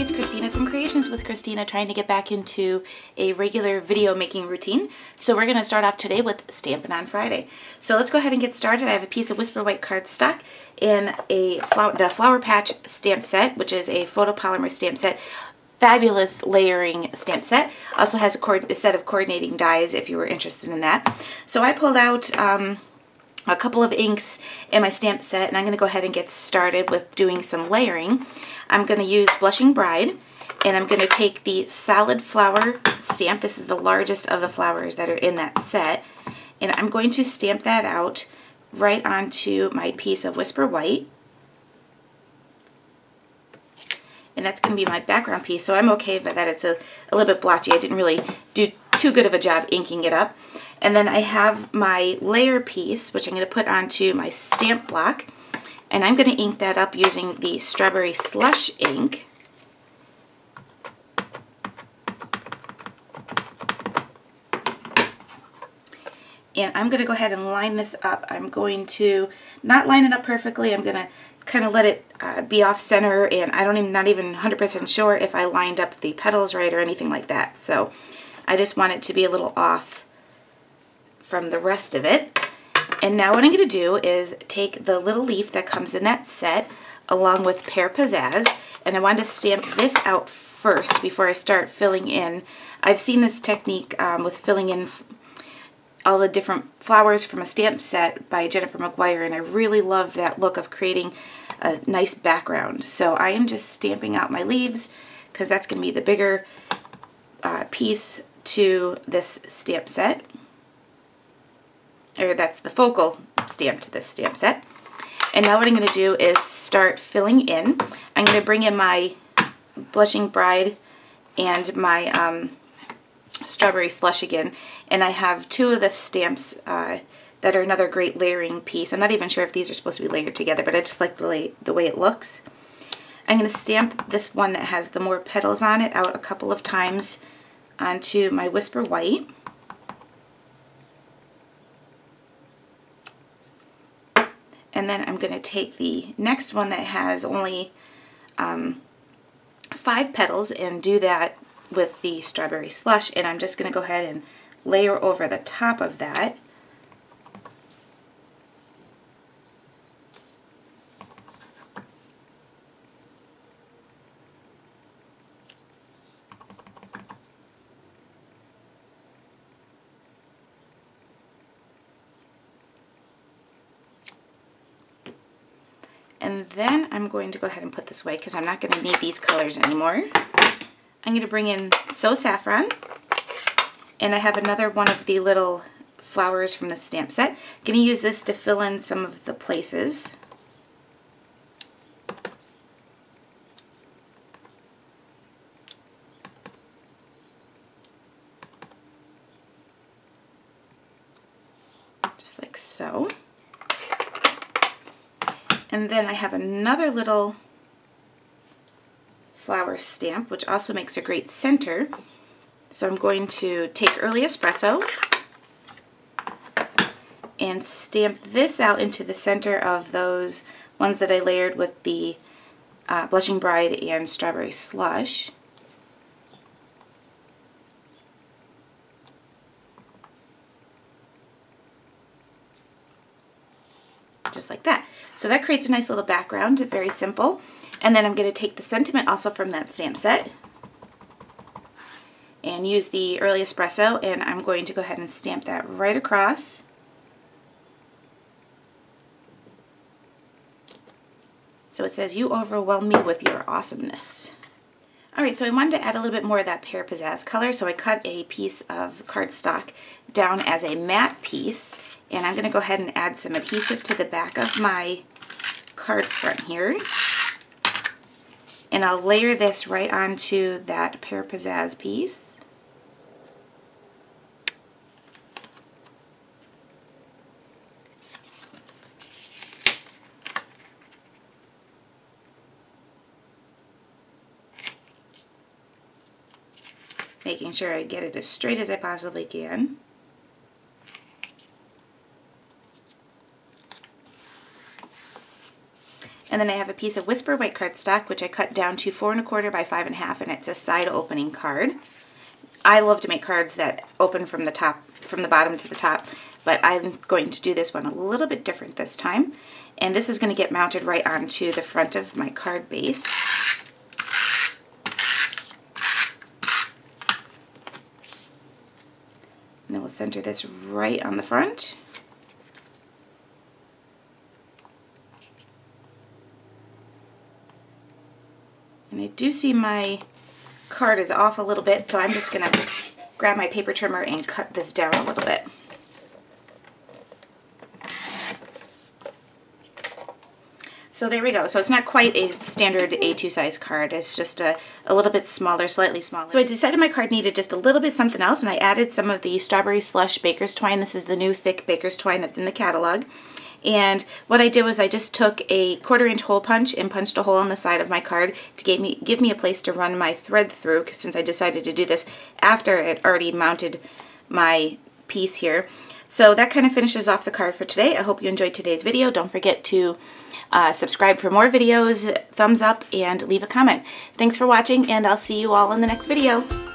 it's Christina from Creations with Christina, trying to get back into a regular video making routine. So we're going to start off today with Stampin' On Friday. So let's go ahead and get started. I have a piece of Whisper White cardstock and the Flower Patch Stamp Set, which is a photopolymer stamp set. Fabulous layering stamp set. Also has a set of coordinating dies if you were interested in that. So I pulled out a couple of inks in my stamp set, and I'm going to go ahead and get started with doing some layering. I'm going to use Blushing Bride, and I'm going to take the solid flower stamp. This is the largest of the flowers that are in that set, and I'm going to stamp that out right onto my piece of Whisper White. And that's going to be my background piece, so I'm okay with that. It's a little bit blotchy. I didn't really do too good of a job inking it up. And then I have my layer piece, which I'm going to put onto my stamp block. And I'm going to ink that up using the Strawberry Slush ink. And I'm going to go ahead and line this up. I'm going to not line it up perfectly. I'm going to kind of let it be off center, and not even 100% sure if I lined up the petals right or anything like that. So I just want it to be a little off from the rest of it. And now what I'm going to do is take the little leaf that comes in that set along with Pear Pizzazz, and I want to stamp this out first before I start filling in. I've seen this technique with filling in all the different flowers from a stamp set by Jennifer McGuire, and I really love that look of creating a nice background. So I am just stamping out my leaves because that's going to be the bigger piece to this stamp set, or that's the focal stamp to this stamp set. And now what I'm going to do is start filling in. I'm going to bring in my Blushing Bride and my Strawberry Slush again, and I have two of the stamps that are another great layering piece. I'm not even sure if these are supposed to be layered together, but I just like the way it looks. I'm going to stamp this one that has the more petals on it out a couple of times onto my Whisper White. And then I'm going to take the next one that has only 5 petals and do that with the Strawberry Slush, and I'm just going to go ahead and layer over the top of that. And then I'm going to go ahead and put this away because I'm not going to need these colors anymore. I'm going to bring in So Saffron, and I have another one of the little flowers from the stamp set. I'm going to use this to fill in some of the places. Just like so. And then I have another little flower stamp, which also makes a great center. So I'm going to take Early Espresso and stamp this out into the center of those ones that I layered with the Blushing Bride and Strawberry Slush. Just like that. So that creates a nice little background, very simple. And then I'm going to take the sentiment also from that stamp set and use the Early Espresso, and I'm going to go ahead and stamp that right across. So it says, "You overwhelm me with your awesomeness." Alright, so I wanted to add a little bit more of that Pear Pizzazz color, so I cut a piece of cardstock down as a matte piece, and I'm going to go ahead and add some adhesive to the back of my card front here. And I'll layer this right onto that Pear Pizzazz piece. Making sure I get it as straight as I possibly can. And then I have a piece of Whisper white cardstock, which I cut down to 4 1/4 by 5 1/2, and it's a side opening card. I love to make cards that open from the top, from the bottom to the top, but I'm going to do this one a little bit different this time. And this is going to get mounted right onto the front of my card base. And then we'll center this right on the front. And I do see my card is off a little bit, so I'm just going to grab my paper trimmer and cut this down a little bit. So there we go. So it's not quite a standard A2 size card. It's just a little bit smaller, slightly smaller. So I decided my card needed just a little bit something else, and I added some of the Strawberry Slush Baker's Twine. This is the new thick Baker's Twine that's in the catalog. And what I did was I just took a 1/4 inch hole punch and punched a hole in the side of my card to give me a place to run my thread through, because since I decided to do this after it already mounted my piece here. So that kind of finishes off the card for today. I hope you enjoyed today's video. Don't forget to subscribe for more videos, thumbs up, and leave a comment. Thanks for watching, and I'll see you all in the next video.